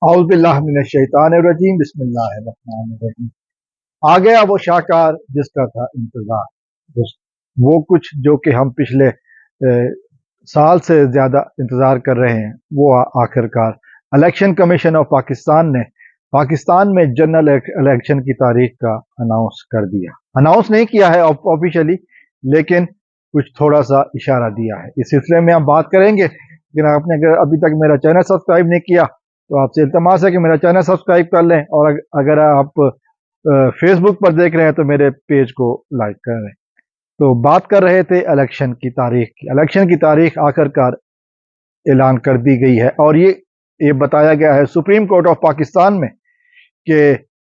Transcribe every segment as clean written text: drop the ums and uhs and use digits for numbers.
औज़ु बिल्लाहि मिनश्शैतानिर्रजीम बिस्मिल्लाहिर्रहमानिर्रहीम। आ गया वो शाहकार जिसका था इंतजार। वो कुछ जो कि हम पिछले साल से ज़्यादा इंतज़ार कर रहे हैं, वो आखिरकार इलेक्शन कमीशन ऑफ पाकिस्तान ने पाकिस्तान में जनरल इलेक्शन की तारीख का अनाउंस कर दिया। अनाउंस नहीं किया है ऑफिशियली, लेकिन कुछ थोड़ा सा इशारा दिया है। इस सिलसिले में हम बात करेंगे। लेकिन आपने अगर अभी तक मेरा चैनल सब्सक्राइब नहीं किया तो आपसे इल्तमास है कि मेरा चैनल सब्सक्राइब कर लें, और अगर आप फेसबुक पर देख रहे हैं तो मेरे पेज को लाइक कर लें। तो बात कर रहे थे इलेक्शन की तारीख की। इलेक्शन की तारीख आखिरकार ऐलान कर दी गई है, और ये बताया गया है सुप्रीम कोर्ट ऑफ पाकिस्तान में कि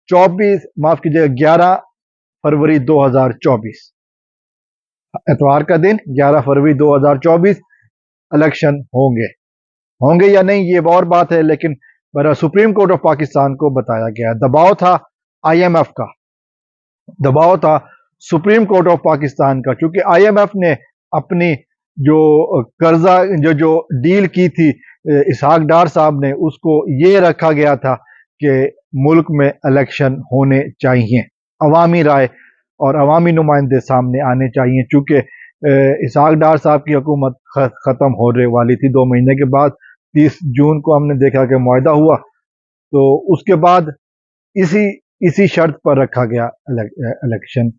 11 फरवरी 2024 एतवार का दिन 11 फरवरी 2024 इलेक्शन होंगे या नहीं ये और बात है, लेकिन मेरा सुप्रीम कोर्ट ऑफ पाकिस्तान को बताया गया। दबाव था IMF का, दबाव था सुप्रीम कोर्ट ऑफ पाकिस्तान का, क्योंकि IMF ने अपनी जो कर्जा जो डील की थी इसहाक डार साहब ने, उसको ये रखा गया था कि मुल्क में इलेक्शन होने चाहिए, अवामी राय और अवामी नुमाइंदे सामने आने चाहिए। चूँकि इसहाक डार साहब की हुकूमत ख़त्म होने वाली थी 2 महीने के बाद। 30 जून को हमने देखा कि मुआहदा हुआ, तो उसके बाद इसी शर्त पर रखा गया इलेक्शन,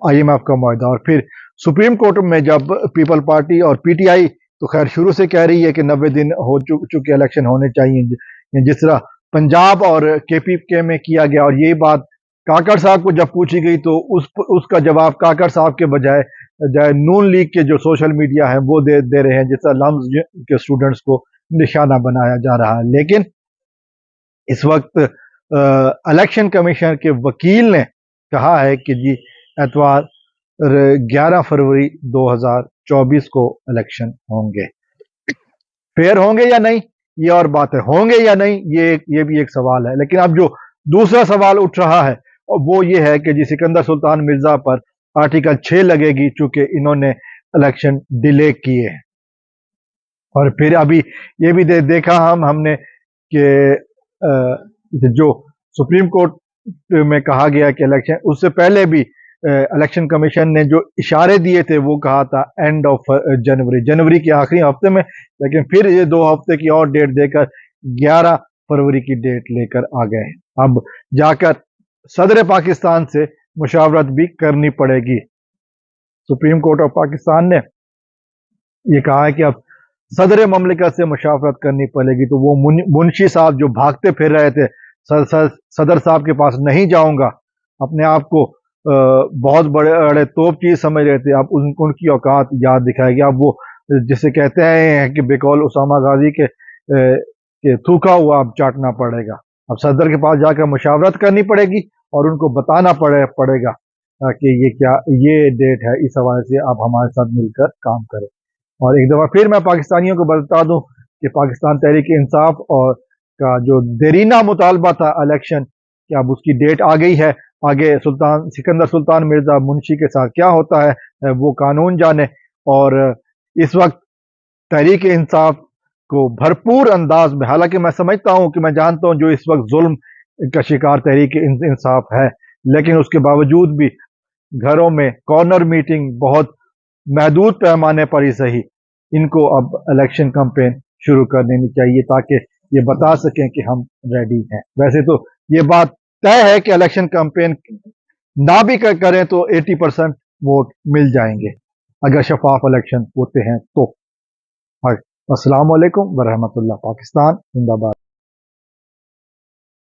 IMF का मुआहदा। और फिर सुप्रीम कोर्ट में जब पीपल पार्टी और PTI तो खैर शुरू से कह रही है कि 90 दिन हो चुके इलेक्शन होने चाहिए, जिस तरह पंजाब और KPK में किया गया। और यही बात काकड़ साहब को जब पूछी गई तो उसका जवाब काकड़ साहब के बजाय नून लीग के जो सोशल मीडिया है वो दे रहे हैं, जिस तरह लम्स के स्टूडेंट्स को निशाना बनाया जा रहा है। लेकिन इस वक्त इलेक्शन कमीशन के वकील ने कहा है कि जी एतवार 11 फरवरी 2024 को इलेक्शन होंगे। फेयर होंगे या नहीं ये और बात है, होंगे या नहीं ये भी एक सवाल है। लेकिन अब जो दूसरा सवाल उठ रहा है और वो ये है कि जी सिकंदर सुल्तान मिर्जा पर आर्टिकल 6 लगेगी, चूंकि इन्होंने इलेक्शन डिले किए हैं। और फिर अभी ये भी देखा हमने कि जो सुप्रीम कोर्ट में कहा गया कि इलेक्शन, उससे पहले भी इलेक्शन कमीशन ने जो इशारे दिए थे वो कहा था एंड ऑफ जनवरी के आखिरी हफ्ते में, लेकिन फिर ये 2 हफ्ते की और डेट देकर 11 फरवरी की डेट लेकर आ गए हैं। अब जाकर सदर पाकिस्तान से मुशावरत भी करनी पड़ेगी। सुप्रीम कोर्ट ऑफ पाकिस्तान ने ये कहा है कि अब सदर ममलिकत से मुशावरत करनी पड़ेगी। तो वो मुंशी साहब जो भागते फिर रहे थे सदर साहब के पास नहीं जाऊंगा, अपने आप को बहुत बड़े तोप चीज समझ रहे थे, अब उनकी औकात याद दिखाएगी। अब वो जिसे कहते हैं कि बेकौल उसामा गाजी के थूका हुआ अब चाटना पड़ेगा। अब सदर के पास जाकर मुशावरत करनी पड़ेगी और उनको बताना पड़ेगा कि ये डेट है, इस हवाले से आप हमारे साथ मिलकर काम करें। और एक दफ़ा फिर मैं पाकिस्तानियों को बता दूं कि पाकिस्तान तहरीक इंसाफ और का जो देरीना मुतालबा था इलेक्शन, कि अब उसकी डेट आ गई है। आगे सिकंदर सुल्तान मिर्जा मुंशी के साथ क्या होता है वो कानून जाने। और इस वक्त तहरीक इंसाफ को भरपूर अंदाज में, हालांकि मैं समझता हूं कि मैं जानता हूं जो इस वक्त जुल्म का शिकार तहरीक इंसाफ है, लेकिन उसके बावजूद भी घरों में कॉर्नर मीटिंग बहुत महदूद पैमाने पर ही सही, इनको अब इलेक्शन कैंपेन शुरू कर देनी चाहिए ताकि ये बता सकें कि हम रेडी हैं। वैसे तो ये बात तय है कि इलेक्शन कैंपेन ना भी करें तो 80% वोट मिल जाएंगे अगर शफाफ इलेक्शन होते हैं तो। अस्सलाम वालेकुम वरहमतुल्लाह। पाकिस्तान जिंदाबाद।